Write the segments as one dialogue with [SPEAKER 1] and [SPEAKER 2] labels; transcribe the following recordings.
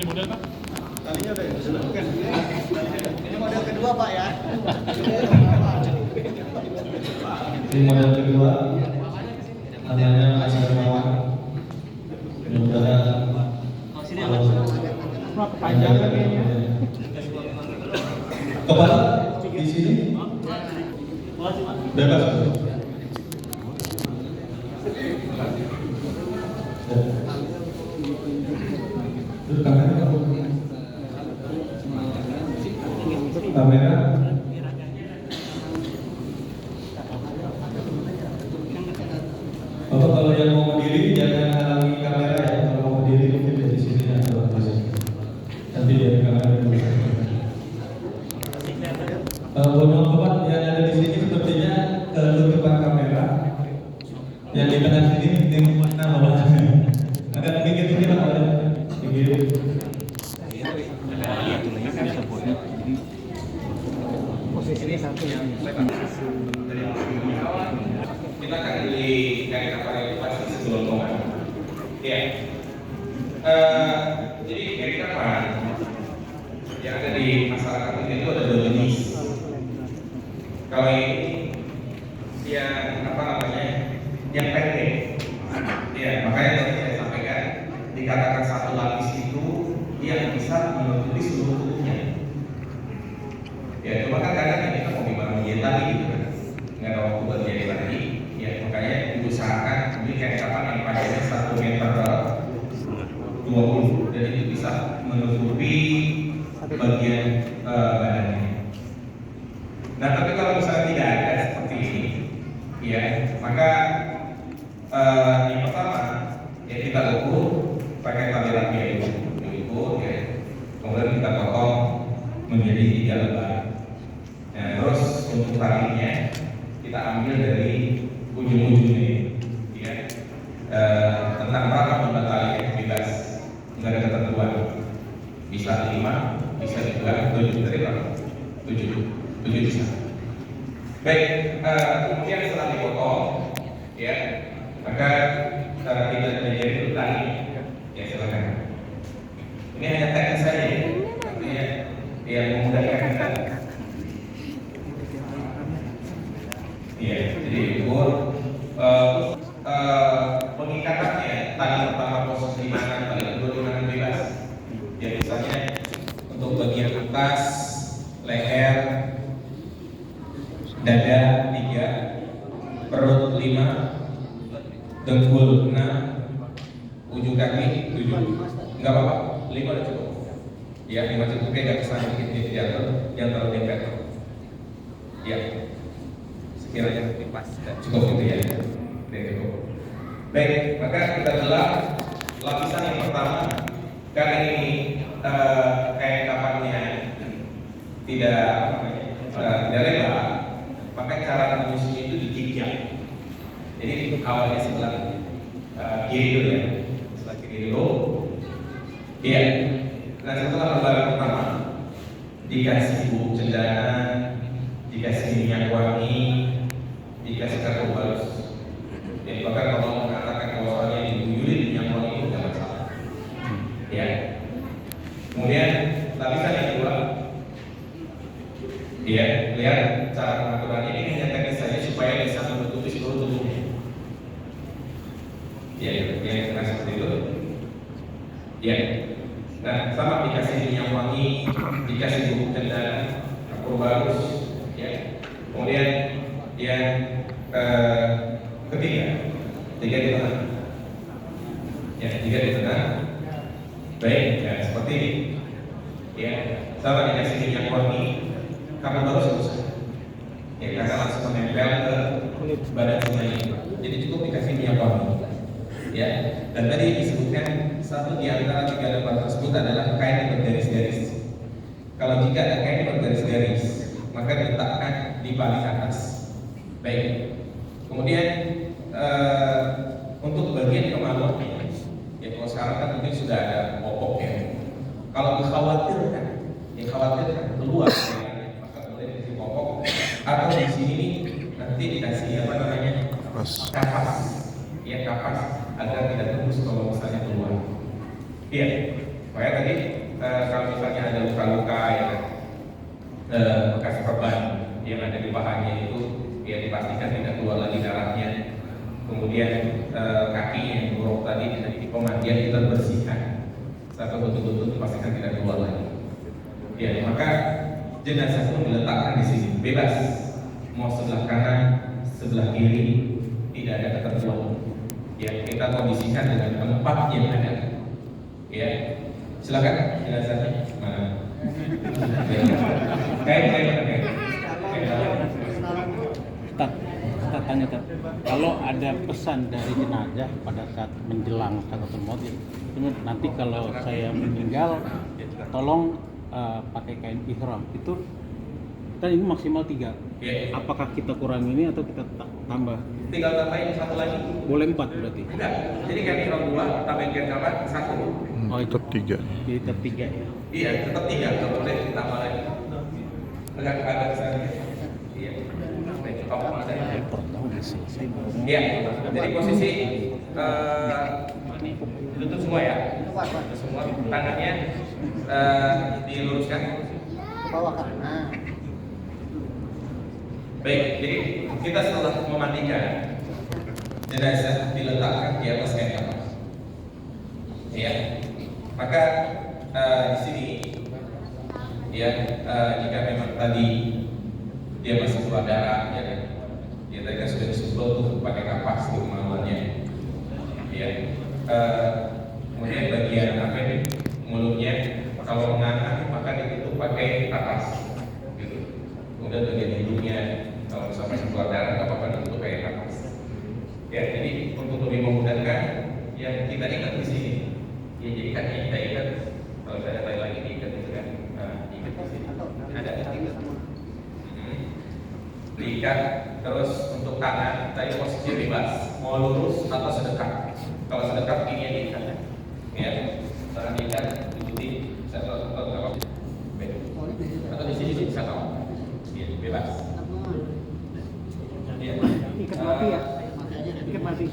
[SPEAKER 1] Ini model Pak?
[SPEAKER 2] Talinya udah diselesaikan. Ini model kedua Pak ya.
[SPEAKER 3] Ini model kedua, namanya Asarmawan. Mudah-mudahan
[SPEAKER 1] Kepanjangan kayaknya.
[SPEAKER 3] kepala di sini bebas. Kamera. Bapak kalau yang mau berdiri jangan halangi kamera ya. Kalau mau berdiri mungkin dari sini atau di sini. Nanti dari kamera dulu. Mohon Bapak yang ada di sini sepertinya tutupan kamera. Yang di tengah sini tim mana Bapak? Agak tinggi Pak. Tinggi.
[SPEAKER 2] Posisinya satu yang
[SPEAKER 4] kita akan beli kain kapal itu pasti segelontongan. Ya. Jadi kain kapal yang ada di masyarakat itu ada dua jenis. Kalau ini yang apa namanya, yang pendek. Ya, makanya tadi saya sampaikan dikatakan satu lapis itu yang bisa menutupi seluruh tubuhnya. Ya, cuma kan kadang kita mau gimana menjahit lagi gitu kan, nggak ada waktu buat jahit lagi. Ya, makanya diusahakan beli kain kapal yang panjangnya 1 meter 20 dan itu bisa menutupi bagian badannya. Nah, tapi kalau misalnya tidak ada seperti ini, ya, maka yang pertama ya kita ukur pakai tali rapia itu, diukur ya, kemudian kita potong menjadi 3 lembar. Nah, terus untuk talinya kita ambil dari ujung-ujungnya, ya. Tentang berapa jumlah tali yang bebas, nggak ada ketentuan. Bisa 5, bisa juga 7 dari berapa? 7 bisa. Baik, kemudian setelah dipotong, ya, maka tidak terjadi tali. Ya silakan. Ini hanya teknis saja, artinya yang memudahkan kita. Iya, jadi ukur pengikatannya tali pertama posisi mana, tali kedua di mana bebas. Ya misalnya untuk bagian atas leher, dada 3, perut 5, dengkul 6, ujung kaki 7. Enggak apa-apa, 5 udah cukup. Ya, 5 cukup, kayak kesana dikit di jantung, yang terlalu dempet. Ya, sekiranya pas cukup gitu ya. Cukup. Baik, maka kita belah lapisan yang pertama. Karena ini kayak kapalnya tidak tidak lebar, maka cara menyusunnya itu dijinjak. Jadi awalnya sebelah kiri dulu ya, sebelah kiri dulu. Iya. Nah setelah lembaran pertama dikasih bubuk cendana, dikasih minyak wangi, dikasih karbon halus. Jadi bahkan kalau mengatakan kalau orangnya diguyurin minyak wangi itu tidak masalah. Ya. Kemudian lapisan yang kedua, ya lihat cara pengaturannya ini hanya teknis saja supaya bisa menutupi seluruh tubuhnya. Ya, yang seperti itu. Ya. Nah, sama dikasih minyak wangi, dikasih bubuk cendana, kapur bagus, ya. Kemudian yang ketiga di tengah. Ya, 3 di tengah. Baik, ya seperti ini. Ya, sama dikasih minyak wangi, kapur bagus selesai. Ya, karena langsung menempel ke badan semuanya. Jadi cukup dikasih minyak wangi. Ya, dan tadi disebutkan satu di antara 3 lembar tersebut adalah kain yang bergaris-garis. Kalau jika ada kain yang bergaris-garis, maka diletakkan di paling atas. Baik. Kemudian untuk bagian kemaluannya, ya kalau sekarang kan mungkin sudah ada popok ya. Kalau dikhawatirkan, keluar, ya, maka boleh dikasih popok atau di sini nanti dikasih apa namanya kapas, ya kapas agar tidak tembus kalau misalnya keluar. Iya. Supaya tadi kalau misalnya ada luka-luka ya, bekas korban yang ada di pahanya itu ya dipastikan tidak keluar lagi darahnya. Kemudian kaki yang buruk tadi dari pemandian kita bersihkan sampai betul-betul dipastikan tidak keluar lagi. Ya, maka jenazah pun diletakkan di sini bebas, mau sebelah kanan, sebelah kiri, tidak ada ketentuan. Ya, kita kondisikan dengan tempat yang ada. Ya, silakan jenazahnya mana? Kayak.
[SPEAKER 1] Tak tanya tak. Kalau ada pesan dari jenazah pada saat menjelang sakaratul maut, nanti kalau saya meninggal, tolong pakai kain ihram. Itu kan ini maksimal 3.
[SPEAKER 4] Ya.
[SPEAKER 1] Apakah kita kurang ini atau kita tambah?
[SPEAKER 4] Tinggal tambahin satu lagi.
[SPEAKER 1] Boleh 4 berarti?
[SPEAKER 4] Enggak. Jadi kan ihram 2, tambahin kain kapan 1.
[SPEAKER 1] Oh, itu
[SPEAKER 5] Tetap 3.
[SPEAKER 1] jadi tetap 3 ya.
[SPEAKER 4] Iya, tetap 3, nggak boleh ditambah lagi. Agak besar. Iya. Baik, kamu ada. Iya. Jadi posisi lutut semua ya. Lutut semua. Tangannya diluruskan.
[SPEAKER 2] Bawah kanan.
[SPEAKER 4] Baik, jadi kita setelah memandikan jenazah diletakkan di atas kain kafan. Ya, maka di sini ya jika memang tadi dia masih keluar darah, ya kan? Dia tadi kan sudah disusul tuh pakai kapas di kemaluannya. Ya, kemudian bagian apa ini mulutnya kalau menganga maka ditutup pakai kapas. Gitu. Kemudian bagian hidungnya kalau misalnya masih keluar darah nggak apa-apa ditutup pakai kapas. Ya, jadi untuk lebih memudahkan yang kita ingat di sini. Ya, jadi kan kita ingat kalau saya ada lagi diikat itu kan, diikat di sini. Ada diikat. Diikat. Terus untuk tangan tadi posisi bebas, mau lurus atau sedekap. Kalau sedekap ini yang diikat. Ya, tangan diikat, ikuti atau di sini bisa tahu. Ya, bebas. Ya.
[SPEAKER 2] Ikat mati ya. Ikat mati.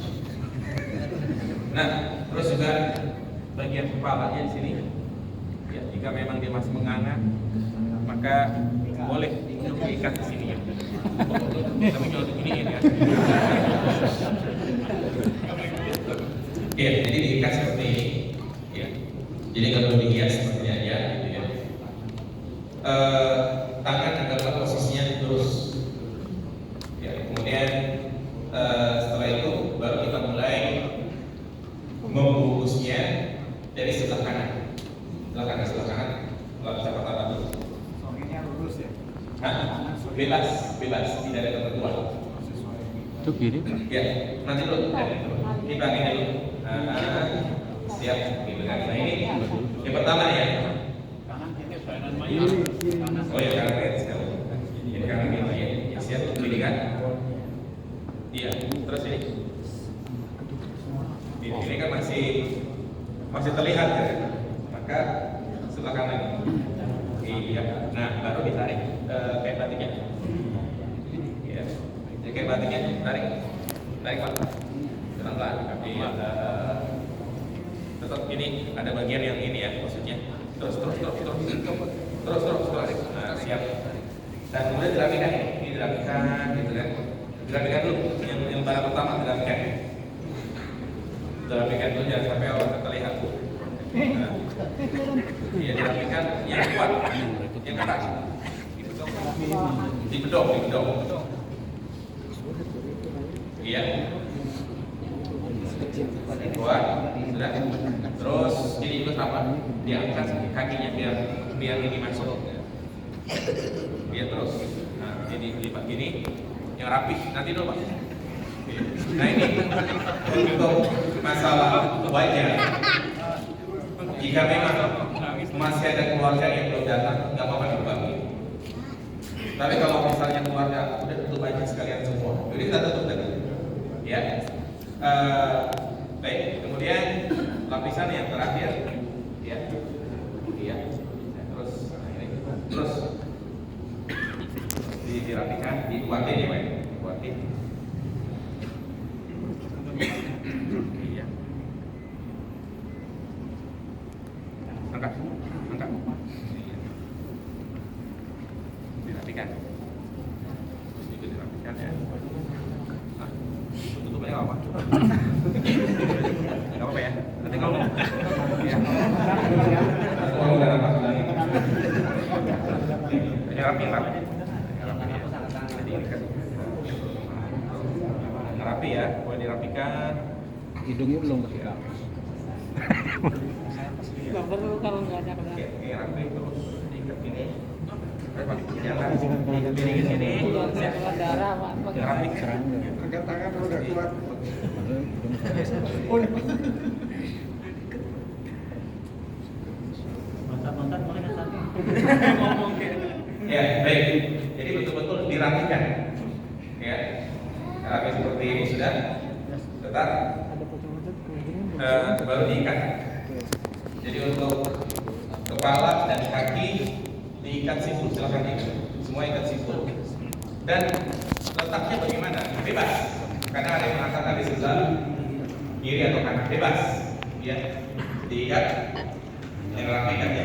[SPEAKER 4] Nah, terus juga bagian kepalanya di sini. Ya, jika memang dia masih menganga, maka boleh diikat di sini ya. Tapi kalau begini ya. Ya, jadi diikat seperti ini. Ya. Jadi kalau dihias seperti aja, gitu ya. Tangan adalah posisinya terus. Ya, kemudian setelah itu baru kita mulai membungkusnya dari sebelah kanan. Sebelah kanan. Kalau bisa pertama dulu.
[SPEAKER 2] Soalnya lurus ya.
[SPEAKER 4] Bebas, tidak ada ketentuan.
[SPEAKER 1] Itu kiri.
[SPEAKER 4] Ya, nanti dulu. Dibagi dulu. Siap, gitu kan. Nah ini yang pertama nih ya. Oh ya, kanan ya. Ini kanan gitu ya. Ya, siap, pilih kan? Iya, terus ini. Ini kan masih terlihat ya. Maka sebelah kanan. Iya. Nah, baru ditarik kayak batiknya. Iya. Jadi kayak batiknya tarik Pak. Pelan-pelan. Iya. Tetap ini ada bagian yang ini ya, maksudnya. Terus. Nah, siap. Dan kemudian dirapikan ini dirapikan gitu kan. Dirapikan dulu. Yang barang pertama dirapikan. Dirapikan dulu jangan sampai orang terlihat. Nah, iya dirapikan yang kuat, yang keras. Dibedok. Iya. Kuat, sudah. Terus ini ikut apa? Diangkat kakinya biar ini masuk. Biar terus. Nah, jadi lipat gini, yang rapi. Nanti dulu Pak. Nah ini untuk masalah wajah. Jika memang masih ada keluarga yang belum datang, nggak apa-apa dibagi. Tapi kalau misalnya keluarga udah tutup aja sekalian semua, jadi kita tutup lagi. Ya. Baik. Kemudian lapisan yang terakhir, ya. Iya. Terus dirapikan, dikuatin ya, Pak. Dikuatin. Iya. dirapikan. Sedikit dirapikan ya. Nah, tutupnya nggak apa? Nggak apa-apa ya. Nanti kalau ya. Kalau udah rapat lagi. Ini rapi ya. Jadi ini kan rapi ya. Boleh dirapikan.
[SPEAKER 1] Hidungnya belum kasih tahu.
[SPEAKER 5] Kalau nggak ada
[SPEAKER 4] Oke, rapi terus diikat gini. Jangan diikat gini sini.
[SPEAKER 5] darah apa
[SPEAKER 4] Rapi.
[SPEAKER 2] Angkat tangan kalau nggak kuat.
[SPEAKER 5] mantan makanya sakit.
[SPEAKER 4] Ya, baik. Jadi betul-betul dirapikan. Ya. Rapi seperti ini sudah. Tetap baru diikat. Jadi untuk kepala dan kaki diikat simpul, silakan diikat. Semua ikat simpul. Dan letaknya bagaimana? Bebas. Karena ada yang mengangkat tadi sebelah kiri atau kanan, bebas. Ya, diikat. Yang rapikan ya.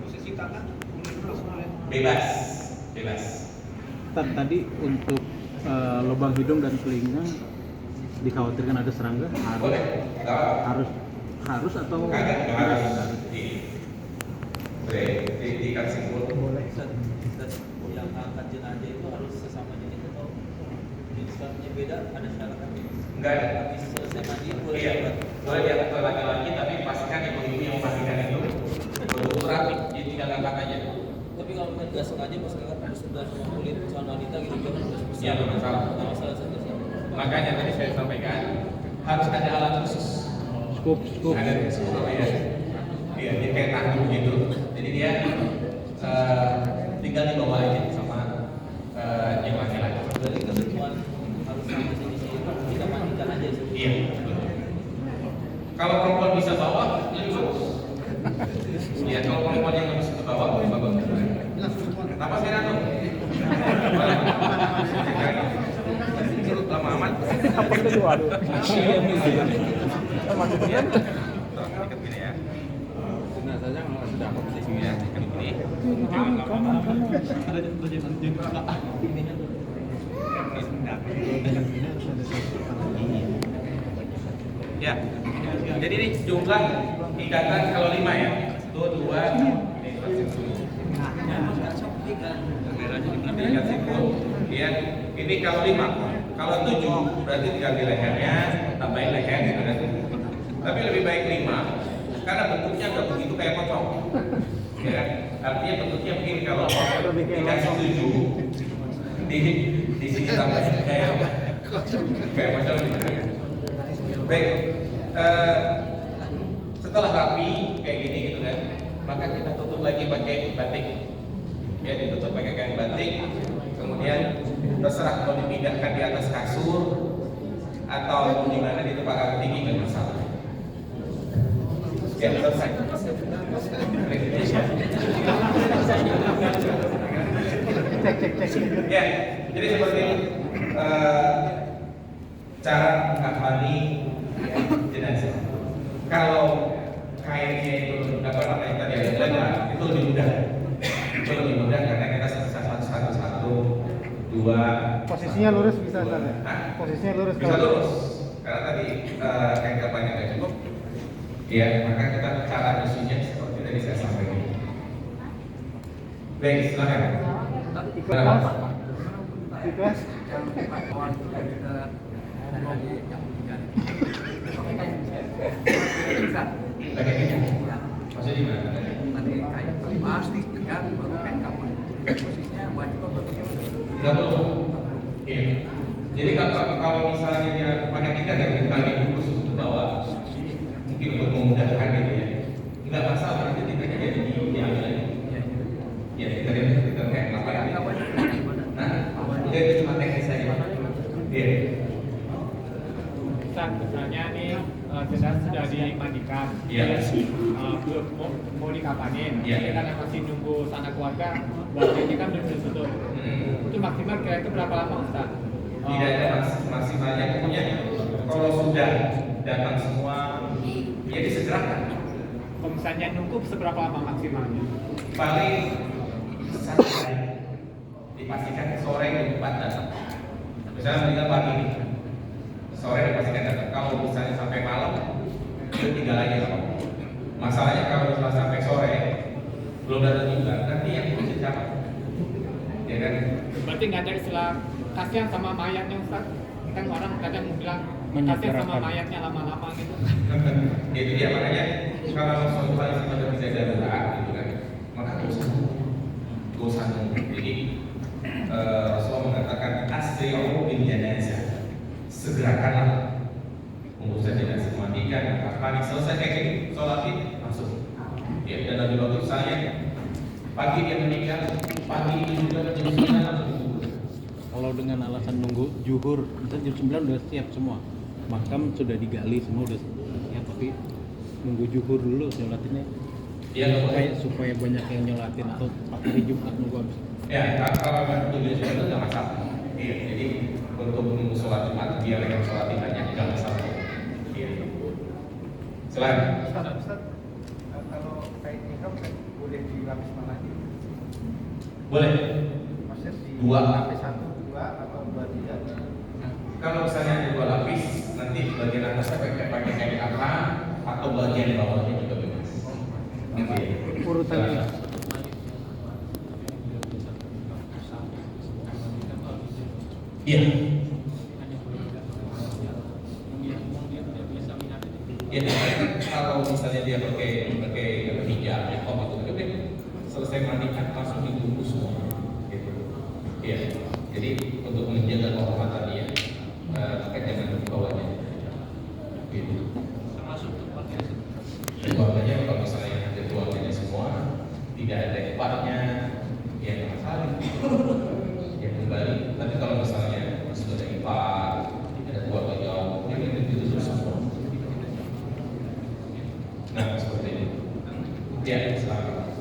[SPEAKER 2] Posisi tangan
[SPEAKER 4] Bebas, bebas.
[SPEAKER 1] Tadi untuk lubang hidung dan telinga dikhawatirkan ada serangga
[SPEAKER 4] Boleh. Nggak apa-apa.
[SPEAKER 1] harus atau
[SPEAKER 4] Kagak harus. Diikat simpul.
[SPEAKER 5] Boleh. Yang angkat jenazah itu harus sesama jenis atau jenisnya beda, ada syaratnya?
[SPEAKER 4] Enggak ada.
[SPEAKER 5] Habis selesai mandi boleh
[SPEAKER 4] Iya,
[SPEAKER 5] dapat.
[SPEAKER 4] boleh diangkat ke laki-laki, tapi pastikan ibu-ibu yang memastikan itu betul rapi, jadi tinggal angkat aja.
[SPEAKER 5] Tapi kalau misalnya nggak sengaja pas angkat harus sudah sama kulit celana wanita gitu kan harus bisa.
[SPEAKER 4] Iya, betul.
[SPEAKER 5] Nggak masalah saja.
[SPEAKER 4] Makanya tadi saya sampaikan harus ada alat khusus.
[SPEAKER 1] scoop
[SPEAKER 4] Ada ya. Iya, dia kayak tanggung gitu. Jadi dia tinggal dibawa aja sama yang laki-laki.
[SPEAKER 5] Berarti ketentuan harus sama jenis itu kita mandikan aja.
[SPEAKER 4] Iya. Kalau perempuan bisa bawa, lebih bagus. Iya, kalau perempuan yang nggak bisa bawa, lebih bagus. Apa sih Rano? Curut lama amat.
[SPEAKER 1] apa itu waduh
[SPEAKER 4] Maksudnya, ikat gini ya.
[SPEAKER 2] Nah, saja kalau sudah aku
[SPEAKER 4] Di sini ya, ikat gini. Ya, jadi ini jumlah ikatan kalau 5 ya. 1, 2, ikat simpul. Ya, ini kalau 5. Kalau 7 berarti tinggal di lehernya, tambahin leher gitu kan. Tapi lebih baik 5 karena bentuknya nggak begitu kayak pocong. Ya kan? Artinya bentuknya begini kalau dikasih 7 di sini tambahin kayak pocong gitu ya. Baik, setelah rapi kayak gini gitu kan, maka kita tutup lagi pakai batik. Ya, ditutup pakai kain batik. Kemudian terserah mau dipindahkan di atas kasur atau di mana di tempat agak tinggi nggak masalah. Ya, selesai. Ya, jadi seperti ini cara mengkafani jenazah. Kalau kainnya itu apa namanya tadi ada lebar, itu lebih mudah. Itu lebih mudah karena kita satu, dua.
[SPEAKER 2] posisinya lurus bisa kan ya?
[SPEAKER 4] Hah?
[SPEAKER 2] Posisinya lurus
[SPEAKER 4] Bisa lurus. Karena tadi kain kapannya nggak cukup. Ya, maka kita cara nyusunnya seperti tadi saya sampaikan. Baik, silakan.
[SPEAKER 2] Ikhlas. Ikhlas.
[SPEAKER 4] Bagaimana? Maksudnya di mana?
[SPEAKER 6] Pasti tegang baru main kapan. Posisinya wajib
[SPEAKER 4] Nggak perlu. Iya. Jadi kalau misalnya dia pakai tiga dari kami khusus untuk bawa, mungkin untuk memudahkan gitu ya. Nggak masalah nanti tiketnya jadi diambil lagi. Ya, kita kayak apa ya? Nah, itu cuma teknis saja. Iya.
[SPEAKER 7] Ustaz, misalnya nih jenazah sudah dimandikan,
[SPEAKER 4] Iya.
[SPEAKER 7] belum mau dikapanin,
[SPEAKER 4] Iya.
[SPEAKER 7] tapi karena masih nunggu sanak keluarga, badannya kan belum ditutup. Itu maksimal kira-kira berapa lama Ustaz?
[SPEAKER 4] Tidak ada maksimalnya, pokoknya kalau sudah datang semua, ya disegerakan.
[SPEAKER 7] Kalau misalnya nunggu seberapa lama maksimalnya?
[SPEAKER 4] Paling 1 hari, dipastikan sore jam 4 datang. Misalnya meninggal pagi nih, sore dipastikan datang. Kalau misalnya sampai malam, itu 3 lagi apa? Masalahnya kalau misalnya sampai sore belum datang juga, nanti yang urus siapa? Ya kan?
[SPEAKER 7] Berarti nggak ada istilah kasihan sama mayatnya Ustaz? Kan orang kadang bilang kasihan sama
[SPEAKER 1] Menyegerakan.
[SPEAKER 7] mayatnya lama-lama gitu.
[SPEAKER 4] Itu dia makanya kalau suatu hal yang sifatnya bisa darurat gitu kan, maka gak usah nunggu. Jadi Rasulullah mengatakan asri'u bin janazah, segerakanlah menguruskan jenazah, mandikan, apa selesai kayak gini, sholatin langsung. Ya, dan Nabi waktu misalnya pagi dia meninggal, pagi ini juga jam 9 langsung kubur.
[SPEAKER 1] Kalau dengan alasan nunggu juhur, misalnya jam 9 udah siap semua, makam sudah digali semua udah ya, tapi nunggu juhur dulu nyolatinnya
[SPEAKER 4] Ya,
[SPEAKER 1] supaya banyak yang nyolatin atau hari Jumat nunggu habis.
[SPEAKER 4] ya, kalau memang tujuan sholat itu nggak masalah. Iya, jadi untuk menunggu sholat Jumat biar yang sholat banyak nggak masalah. Iya. Selain
[SPEAKER 6] Ustaz, kalau kain nikah boleh dilapis mana aja?
[SPEAKER 4] boleh
[SPEAKER 6] Maksudnya di
[SPEAKER 4] Dua.
[SPEAKER 6] lapis 1, 2 atau 2, 3?
[SPEAKER 4] kalau misalnya ada 2 lapis, nanti bagian atasnya pakai kain apa atau bagian bawahnya juga bebas. Gitu ya.
[SPEAKER 1] Urutannya.
[SPEAKER 4] Iya. Ya, kalau misalnya dia pakai hijab, ya, itu udah selesai mandikan langsung dibungkus semua. Gitu. Iya. Jadi untuk menjaga kehormatan dia, maka jangan dibawanya. Gitu. Keluarganya kalau misalnya ada keluarganya semua, tidak ada iparnya, ya nggak masalah. Ya kembali. Tapi kalau misalnya sudah ada ipar, ada keluarga jauh, ya itu terus semua. Nah, seperti itu. Ya, selamat.